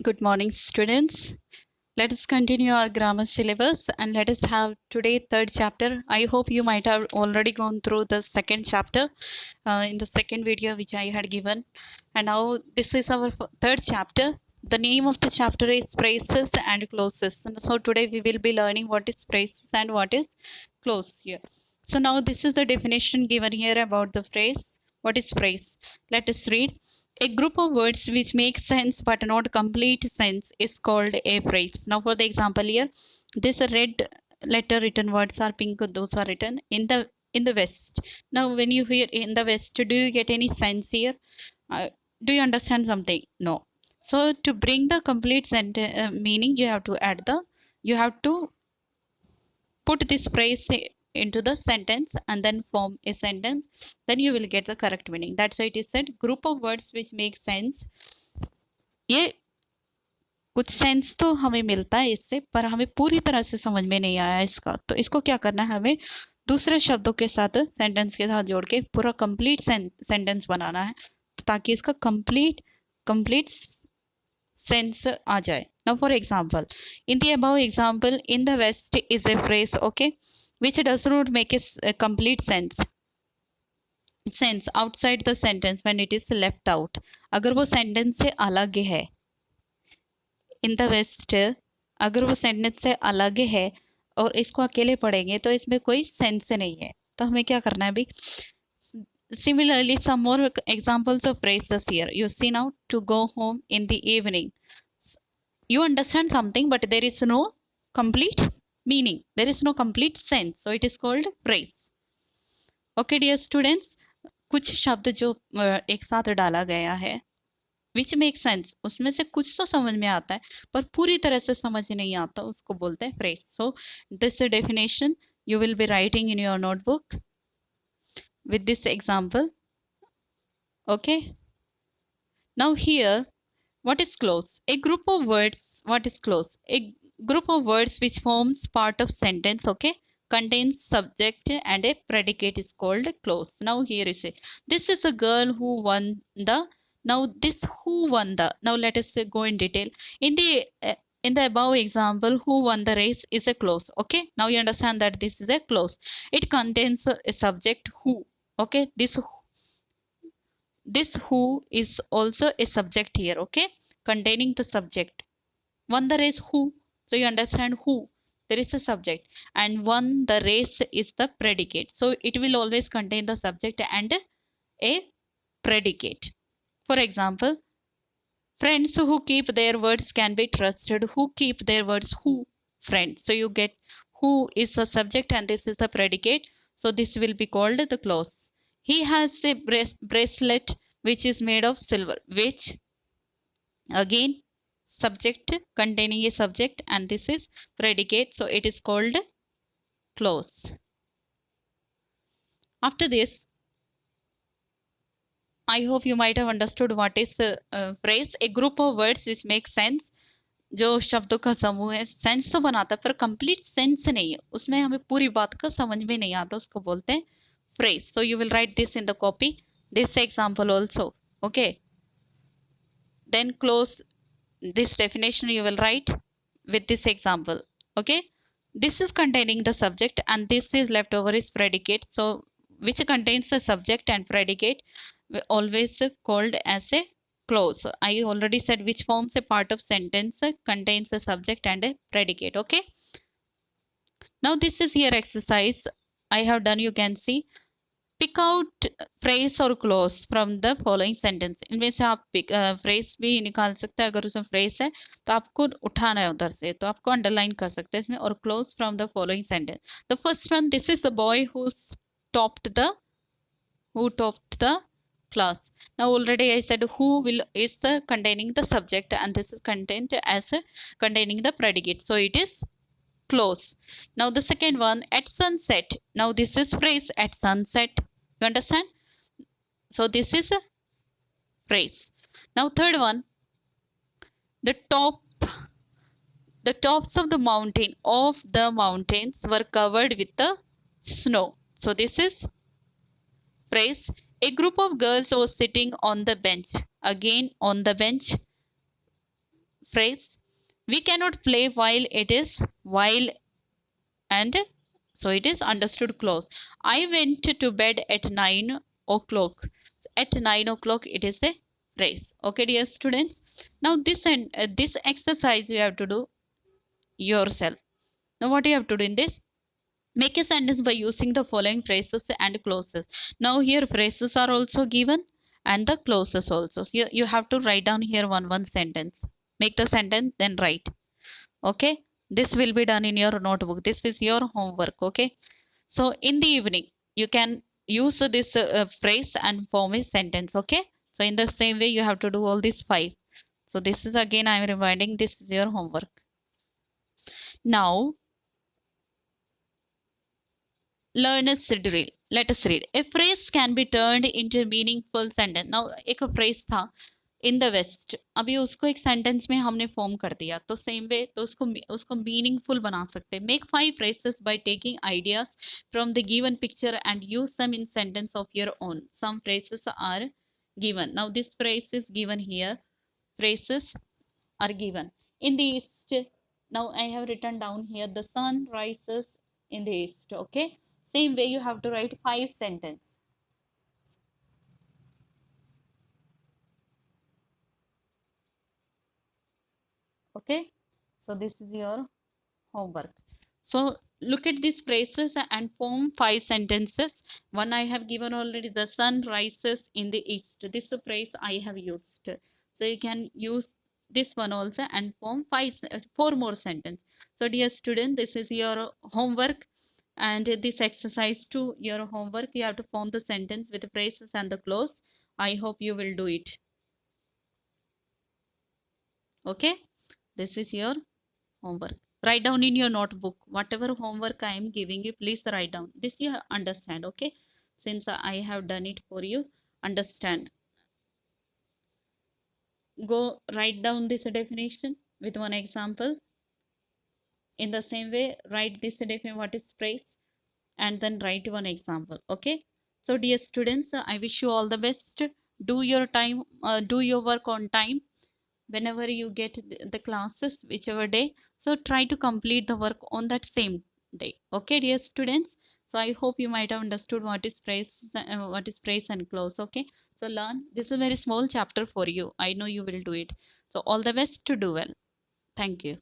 Good morning, students. Let us continue our grammar syllabus and let us have today third chapter. I hope you might have already gone through the second chapter in the second video which I had given. And now this is our third chapter. The name of the chapter is phrases and clauses. And so today we will be learning what is phrases and what is clause here. So now this is the definition given here about the phrase. What is phrase? Let us read. A group of words which make sense but not complete sense is called a phrase. Now, for the example here, this red letter written words are pink; those are written in the west. Now, when you hear in the west, do you get any sense here? Uh, do you understand something? No. So, to bring the complete meaning, you have to put this phrase into the sentence and then form a sentence, then you will get the correct meaning. That's why it is said group of words which make sense. ये कुछ sense तो हमें मिलता है इससे, पर हमें पूरी तरह से समझ में नहीं आया इसका, तो इसको क्या करना है, हमें दूसरे शब्दों के साथ सेंटेंस के साथ जोड़ के पूरा कंप्लीट सेंटेंस बनाना है, ताकि इसका कंप्लीट सेंस आ जाए. Now, for example, in the above example, in the West is a phrase, okay, which does not make a complete sense outside the sentence when it is left out. अगर वो sentence से अलग है, in the waste अगर वो sentence से अलग है और इसको अकेले पढ़ेंगे तो इसमें कोई सेंस नहीं है, तो हमें क्या करना है अभी. Similarly, some more examples of phrases here. You see now, to go home in the evening. You understand something, but there is no complete meaning. There is no complete sense. So it is called phrase. Okay, dear students. कुछ शब्द जो एक साथ डाला गया है, which make sense, उसमें से कुछ तो समझ में आता है पर पूरी तरह से समझ नहीं आता, उसको बोलते हैं phrase. So this definition you will be writing in your notebook with this example. Okay, now here, what is clause? A group of words. What is clause? A group of words which forms part of sentence, okay, contains subject and a predicate is called clause. Now here is it. This is a girl who won the. Now this who won the. Now let us go in detail. In the above example, who won the race is a clause. Okay. Now you understand that this is a clause. It contains a subject who. Okay. This who is also a subject here, okay, containing the subject. Won the race who, so you understand who, there is a subject, and won the race is the predicate, so it will always contain the subject and a predicate. For example, friends who keep their words can be trusted. Who keep their words? Who? Friends. So you get who is the subject and this is the predicate. So this will be called the clause. He has a bracelet which is made of silver. Which, again, subject containing a subject and this is predicate. So it is called clause. After this, I hope you might have understood what is phrase. A group of words which make sense. जो शब्दों का समूह है, sense तो बनाता है पर complete sense नहीं है, उसमें हमें पूरी बात का समझ में नहीं आता, उसको बोलते हैं phrase. So you will write this in the copy, this example also. Okay, then close this definition you will write with this example. Okay, this is containing the subject and this is left over is predicate. So which contains the subject and predicate always called as a clause. I already said which forms a part of sentence, contains a subject and a predicate. Okay, now this is here exercise I have done. You can see, pick out phrase और clause from the following sentence. इनमें से आप phrase भी निकाल सकते हैं, अगर उसमें फ्रेज है तो आपको उठाना है उधर से, तो आपको अंडरलाइन कर सकते हैं इसमें. और clause from the following sentence. The first one, this is the boy who topped the class. Now already I said who will is the containing the subject and this is contained as containing the predicate, so it is close. Now the second one, at sunset. Now this is phrase, at sunset. You understand? So this is a phrase. Now third one, the tops of the mountains were covered with the snow. So this is phrase. A group of girls was sitting on the bench. Again, on the bench. phrase. We cannot play while it is while, and so it is understood close. I went to bed at 9 o'clock. At 9 o'clock, it is a phrase. Okay, dear students. Now this and this exercise you have to do yourself. Now what you have to do in this? Make a sentence by using the following phrases and clauses. Now here phrases are also given and the clauses also. So you have to write down here one sentence. Make the sentence, then write. Okay, this will be done in your notebook. This is your homework. Okay, so in the evening you can use this phrase and form a sentence. Okay, so in the same way you have to do all these five. So this is again I am reminding, this is your homework. Now learn a drill. Let us read. A phrase can be turned into a meaningful sentence. Now एक phrase था in the waste, अभी उसको एक sentence में हमने form कर दिया, तो सेम वे तो उसको उसको मीनिंगफुल बना सकते हैं. Make 5 phrases by taking ideas from the given picture and use them in sentence of your own. Some phrases are given. Now this phrase is given here. Phrases are given. In the east, now I have written down here, the sun rises in the east. Okay, same way you have to write 5 sentences. Okay, so this is your homework. So look at these phrases and form 5 sentences. One I have given already, the sun rises in the east. This is a phrase I have used. So you can use this one also and form 4 more sentences. So dear student, this is your homework, and this exercise to your homework. You have to form the sentence with the phrases and the clause. I hope you will do it. Okay, this is your homework. Write down in your notebook whatever homework I am giving you. Please write down this, you understand. Okay, since I have done it for you, understand. Go write down this definition with one example. In the same way, write this definition, what is phrase, and then write one example. Okay, so dear students, I wish you all the best. Do your time, do your work on time whenever you get the classes, whichever day. So try to complete the work on that same day. Okay, dear students, so I hope you might have understood what is phrase and clause. Okay, so learn. This is a very small chapter for you. I know you will do it. So all the best to do well. Thank you.